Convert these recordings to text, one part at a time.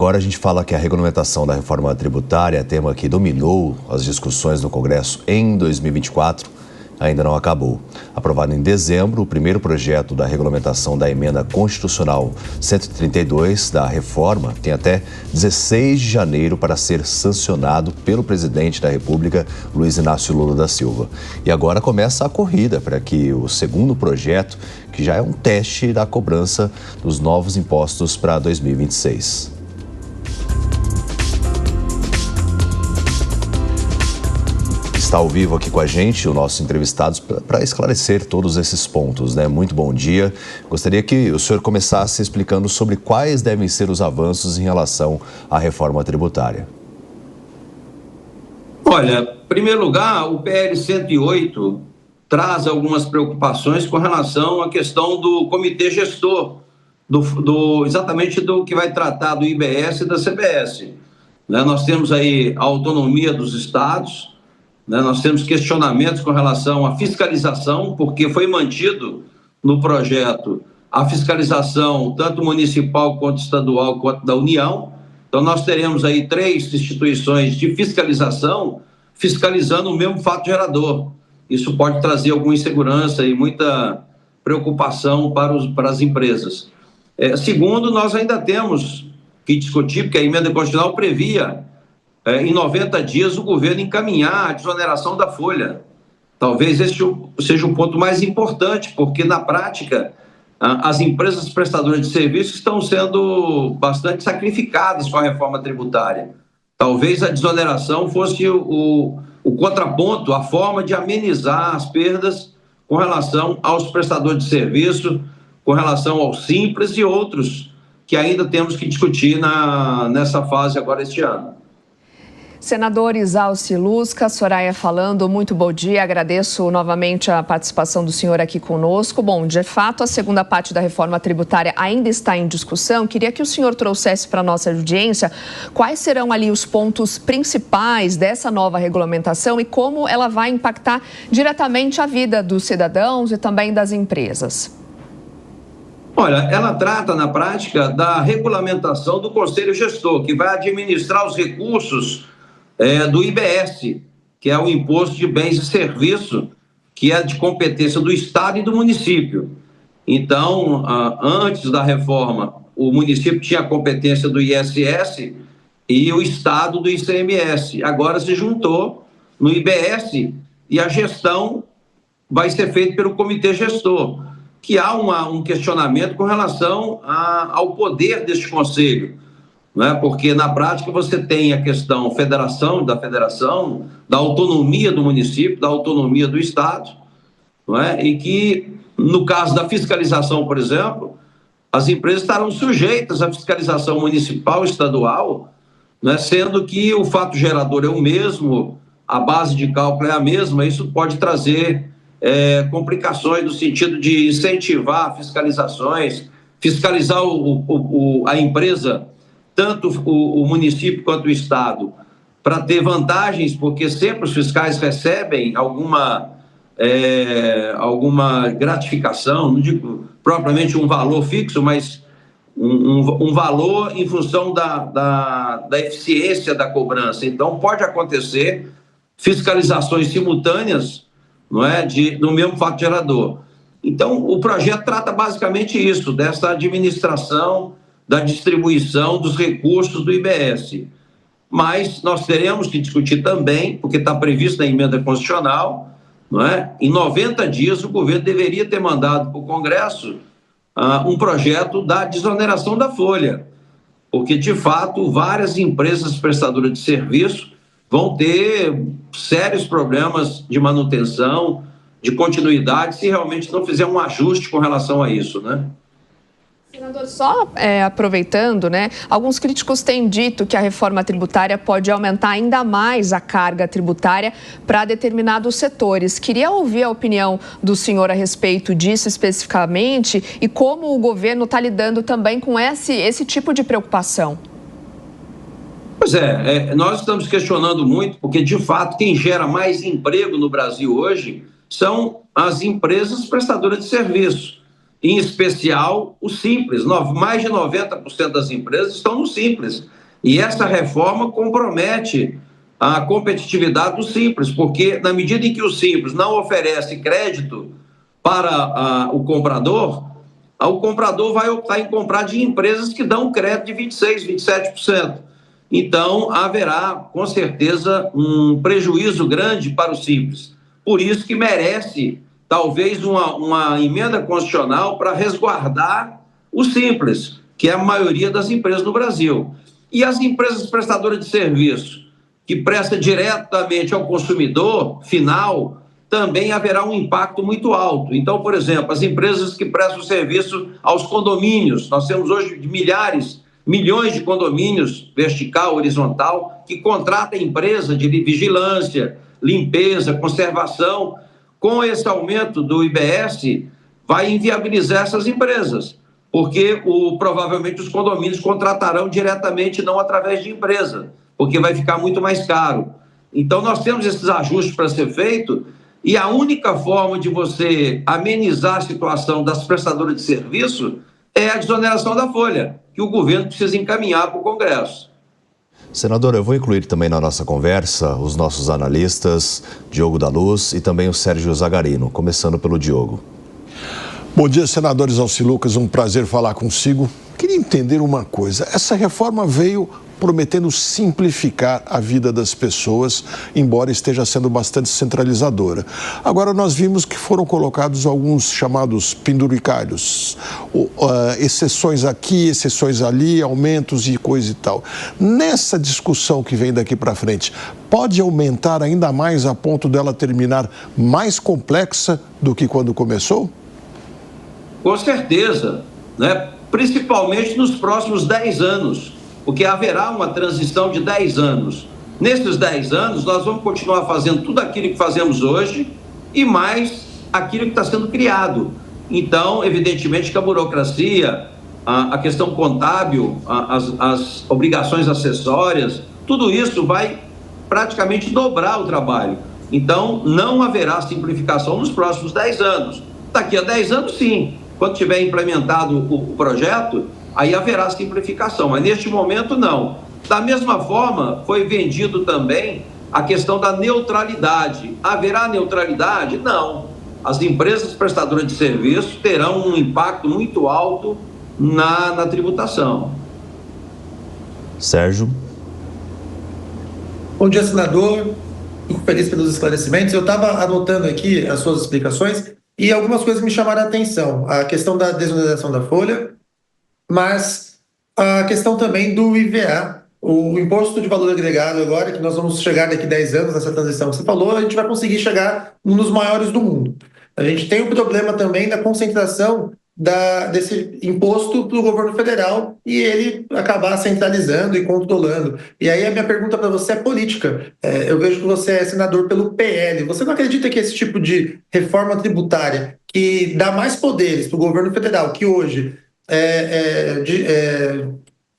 Agora a gente fala que a regulamentação da reforma tributária, tema que dominou as discussões no Congresso em 2024, ainda não acabou. Aprovado em dezembro, o primeiro projeto da regulamentação da emenda constitucional 132 da reforma tem até 16 de janeiro para ser sancionado pelo presidente da República, Luiz Inácio Lula da Silva. E agora começa a corrida para que o segundo projeto, que já é um teste da cobrança dos novos impostos para 2026. Está ao vivo aqui com a gente o nosso entrevistado para esclarecer todos esses pontos, né? Muito bom dia. Gostaria que o senhor começasse explicando sobre quais devem ser os avanços em relação à reforma tributária. Olha, em primeiro lugar, o PL 108 traz algumas preocupações com relação à questão do comitê gestor, exatamente do que vai tratar do IBS e da CBS. Né? Nós temos aí a autonomia dos estados. Nós temos questionamentos com relação à fiscalização, porque foi mantido no projeto a fiscalização tanto municipal quanto estadual quanto da União. Então, nós teremos aí 3 instituições de fiscalização fiscalizando o mesmo fato gerador. Isso pode trazer alguma insegurança e muita preocupação para as empresas. Segundo, nós ainda temos que discutir, porque a emenda constitucional previa em 90 dias o governo encaminhar a desoneração da folha. Talvez esse seja o ponto mais importante, porque na prática as empresas prestadoras de serviços estão sendo bastante sacrificadas com a reforma tributária. Talvez a desoneração fosse o contraponto, a forma de amenizar as perdas com relação aos prestadores de serviço, com relação aos simples e outros que ainda temos que discutir nessa fase agora este ano. Senador Isalci Lusca, Soraya falando, muito bom dia, agradeço novamente a participação do senhor aqui conosco. Bom, de fato, a segunda parte da reforma tributária ainda está em discussão. Queria que o senhor trouxesse para a nossa audiência quais serão ali os pontos principais dessa nova regulamentação e como ela vai impactar diretamente a vida dos cidadãos e também das empresas. Olha, ela trata na prática da regulamentação do Conselho Gestor, que vai administrar os recursos do IBS, que é o Imposto de Bens e Serviços, que é de competência do Estado e do município. Então, antes da reforma, o município tinha a competência do ISS e o Estado do ICMS. Agora se juntou no IBS e a gestão vai ser feita pelo Comitê Gestor, que há um questionamento com relação ao poder deste conselho. Né? Porque, na prática, você tem a questão da federação, da autonomia do município, da autonomia do Estado, não é? E que, no caso da fiscalização, por exemplo, as empresas estarão sujeitas à fiscalização municipal e estadual, né? Sendo que o fato gerador é o mesmo, a base de cálculo é a mesma, isso pode trazer complicações no sentido de incentivar fiscalizações, fiscalizar a empresa, tanto o município quanto o Estado, para ter vantagens, porque sempre os fiscais recebem alguma gratificação, não digo propriamente um valor fixo, mas um valor em função da eficiência da cobrança. Então, pode acontecer fiscalizações simultâneas, não é, no mesmo fato gerador. Então, o projeto trata basicamente isso, dessa administração da distribuição dos recursos do IBS. Mas nós teremos que discutir também, porque está previsto na emenda constitucional, não é? Em 90 dias o governo deveria ter mandado para o Congresso um projeto da desoneração da folha, porque, de fato, várias empresas prestadoras de serviço vão ter sérios problemas de manutenção, de continuidade, se realmente não fizer um ajuste com relação a isso, né? Senador, só aproveitando, né? Alguns críticos têm dito que a reforma tributária pode aumentar ainda mais a carga tributária para determinados setores. Queria ouvir a opinião do senhor a respeito disso especificamente e como o governo está lidando também com esse tipo de preocupação. Pois nós estamos questionando muito, porque, de fato, quem gera mais emprego no Brasil hoje são as empresas prestadoras de serviço. em especial o Simples. Mais de 90% das empresas estão no Simples. E essa reforma compromete a competitividade do Simples, porque na medida em que o Simples não oferece crédito para o comprador vai optar em comprar de empresas que dão crédito de 26%, 27%. Então, haverá, com certeza, um prejuízo grande para o Simples. Por isso que merece, talvez, uma emenda constitucional para resguardar o Simples, que é a maioria das empresas no Brasil. E as empresas prestadoras de serviço, que presta diretamente ao consumidor final, também haverá um impacto muito alto. Então, por exemplo, as empresas que prestam serviço aos condomínios, nós temos hoje milhões de condomínios, vertical, horizontal, que contratam empresa de vigilância, limpeza, conservação. Com esse aumento do IBS, vai inviabilizar essas empresas, porque provavelmente os condomínios contratarão diretamente, não através de empresa, porque vai ficar muito mais caro. Então, nós temos esses ajustes para ser feito, e a única forma de você amenizar a situação das prestadoras de serviço é a desoneração da folha, que o governo precisa encaminhar para o Congresso. Senador, eu vou incluir também na nossa conversa os nossos analistas, Diogo da Luz e também o Sérgio Zagarino, começando pelo Diogo. Bom dia, senador Isalci Lucas, um prazer falar consigo. Queria entender uma coisa, essa reforma veio prometendo simplificar a vida das pessoas, embora esteja sendo bastante centralizadora. Agora, nós vimos que foram colocados alguns chamados penduricalhos, exceções aqui, exceções ali, aumentos e coisa e tal. Nessa discussão que vem daqui para frente, pode aumentar ainda mais a ponto dela terminar mais complexa do que quando começou? Com certeza, né? Principalmente nos próximos 10 anos, porque haverá uma transição de 10 anos. Nesses 10 anos, nós vamos continuar fazendo tudo aquilo que fazemos hoje e mais aquilo que está sendo criado. Então, evidentemente que a burocracia, a questão contábil, as obrigações acessórias, tudo isso vai praticamente dobrar o trabalho. Então, não haverá simplificação nos próximos 10 anos. Daqui a 10 anos, sim. Quando tiver implementado o projeto, aí haverá simplificação, mas neste momento não. Da mesma forma, foi vendido também a questão da neutralidade. Haverá neutralidade? Não. As empresas prestadoras de serviço terão um impacto muito alto na tributação. Sérgio. Bom dia, senador. Fico feliz pelos esclarecimentos. Eu estava anotando aqui as suas explicações e algumas coisas me chamaram a atenção. A questão da desoneração da folha, mas a questão também do IVA, o Imposto de Valor Agregado agora, que nós vamos chegar daqui a 10 anos nessa transição que você falou, a gente vai conseguir chegar um dos maiores do mundo. A gente tem o problema também da concentração desse imposto para o governo federal e ele acabar centralizando e controlando. E aí a minha pergunta para você é política. Eu vejo que você é senador pelo PL. Você não acredita que esse tipo de reforma tributária que dá mais poderes para o governo federal, que hoje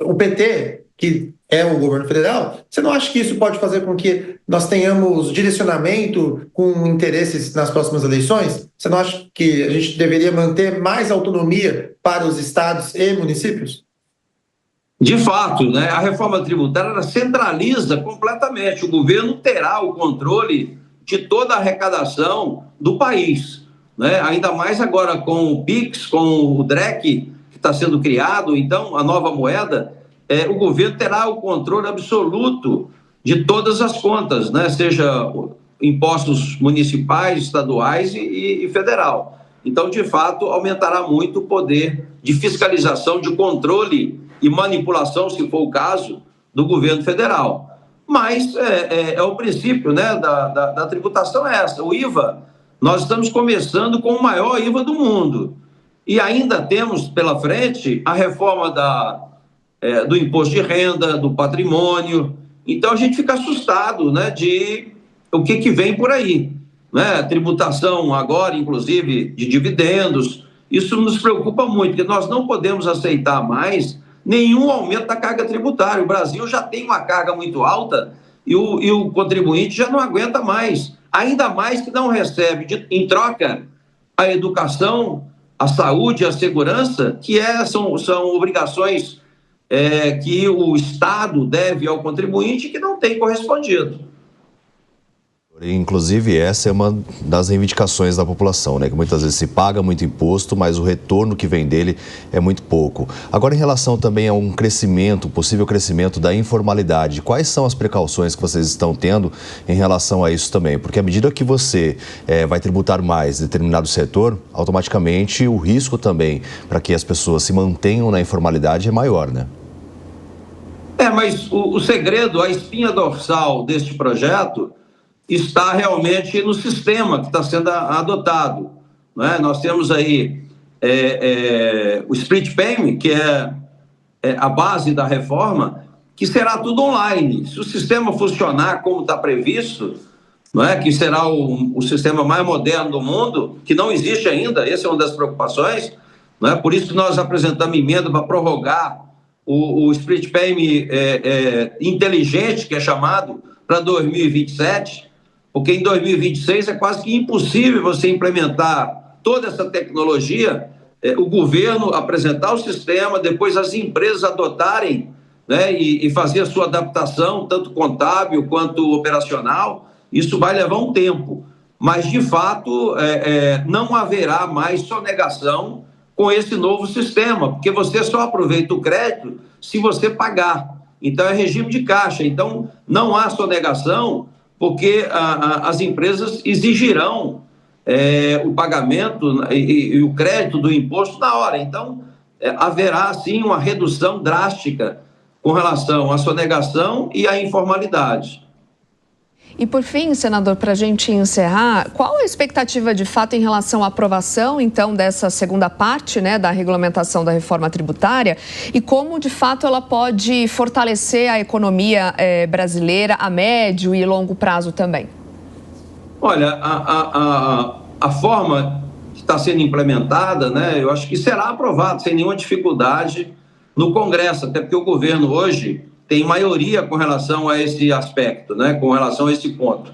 o PT, que é o governo federal, você não acha que isso pode fazer com que nós tenhamos direcionamento com interesses nas próximas eleições? Você não acha que a gente deveria manter mais autonomia para os estados e municípios? De fato, né, a reforma tributária ela centraliza completamente. O governo terá o controle de toda a arrecadação do país, né? Ainda mais agora com o PIX, com o DREC, que está sendo criado, então, a nova moeda, o governo terá o controle absoluto de todas as contas, né? Seja impostos municipais, estaduais e federal. Então, de fato, aumentará muito o poder de fiscalização, de controle e manipulação, se for o caso, do governo federal. Mas o princípio, né, da tributação é essa. O IVA, nós estamos começando com o maior IVA do mundo. E ainda temos pela frente a reforma do imposto de renda, do patrimônio. Então, a gente fica assustado, né, de o que vem por aí, né? Tributação agora, inclusive, de dividendos. Isso nos preocupa muito, porque nós não podemos aceitar mais nenhum aumento da carga tributária. O Brasil já tem uma carga muito alta e o contribuinte já não aguenta mais. Ainda mais que não recebe, em troca, a educação, a saúde e a segurança, que são obrigações que o Estado deve ao contribuinte que não tem correspondido. Inclusive, essa é uma das reivindicações da população, né? Que muitas vezes se paga muito imposto, mas o retorno que vem dele é muito pouco. Agora, em relação também a um crescimento, possível crescimento da informalidade, quais são as precauções que vocês estão tendo em relação a isso também? Porque à medida que você vai tributar mais determinado setor, automaticamente o risco também para que as pessoas se mantenham na informalidade é maior, né? Mas o segredo, a espinha dorsal deste projeto está realmente no sistema que está sendo adotado, né? Nós temos aí o split payment, que é a base da reforma, que será tudo online. Se o sistema funcionar como está previsto, né, que será o sistema mais moderno do mundo, que não existe ainda, essa é uma das preocupações, né? Por isso que nós apresentamos emenda para prorrogar o split payment inteligente, que é chamado, para 2027, porque em 2026 é quase que impossível você implementar toda essa tecnologia, o governo apresentar o sistema, depois as empresas adotarem, né, e fazer a sua adaptação, tanto contábil quanto operacional. Isso vai levar um tempo, mas de fato não haverá mais sonegação com esse novo sistema, porque você só aproveita o crédito se você pagar. Então é regime de caixa, então não há sonegação, porque as empresas exigirão o pagamento e o crédito do imposto na hora. Então, haverá, sim, uma redução drástica com relação à sonegação e à informalidade. E, por fim, senador, para a gente encerrar, qual a expectativa de fato em relação à aprovação, então, dessa segunda parte, né, da regulamentação da reforma tributária e como, de fato, ela pode fortalecer a economia brasileira a médio e longo prazo também? Olha, a forma que está sendo implementada, né, eu acho que será aprovado sem nenhuma dificuldade no Congresso, até porque o governo hoje tem maioria com relação a esse aspecto, né, com relação a esse ponto.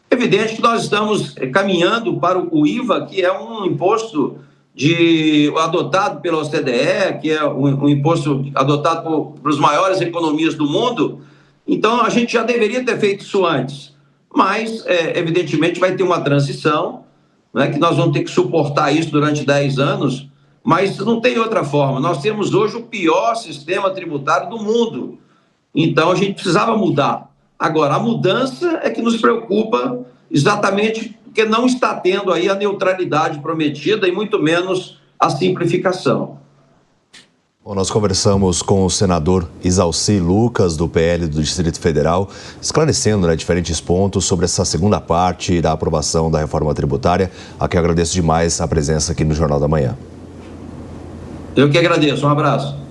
É evidente que nós estamos caminhando para o IVA, que é um imposto adotado pela OCDE, que é um imposto adotado por as maiores economias do mundo. Então, a gente já deveria ter feito isso antes. Mas, evidentemente, vai ter uma transição, né, que nós vamos ter que suportar isso durante 10 anos, mas não tem outra forma. Nós temos hoje o pior sistema tributário do mundo. Então, a gente precisava mudar. Agora, a mudança é que nos preocupa exatamente porque não está tendo aí a neutralidade prometida e muito menos a simplificação. Bom, nós conversamos com o senador Isalci Lucas, do PL do Distrito Federal, esclarecendo, né, diferentes pontos sobre essa segunda parte da aprovação da reforma tributária, a que eu agradeço demais a presença aqui no Jornal da Manhã. Eu que agradeço. Um abraço.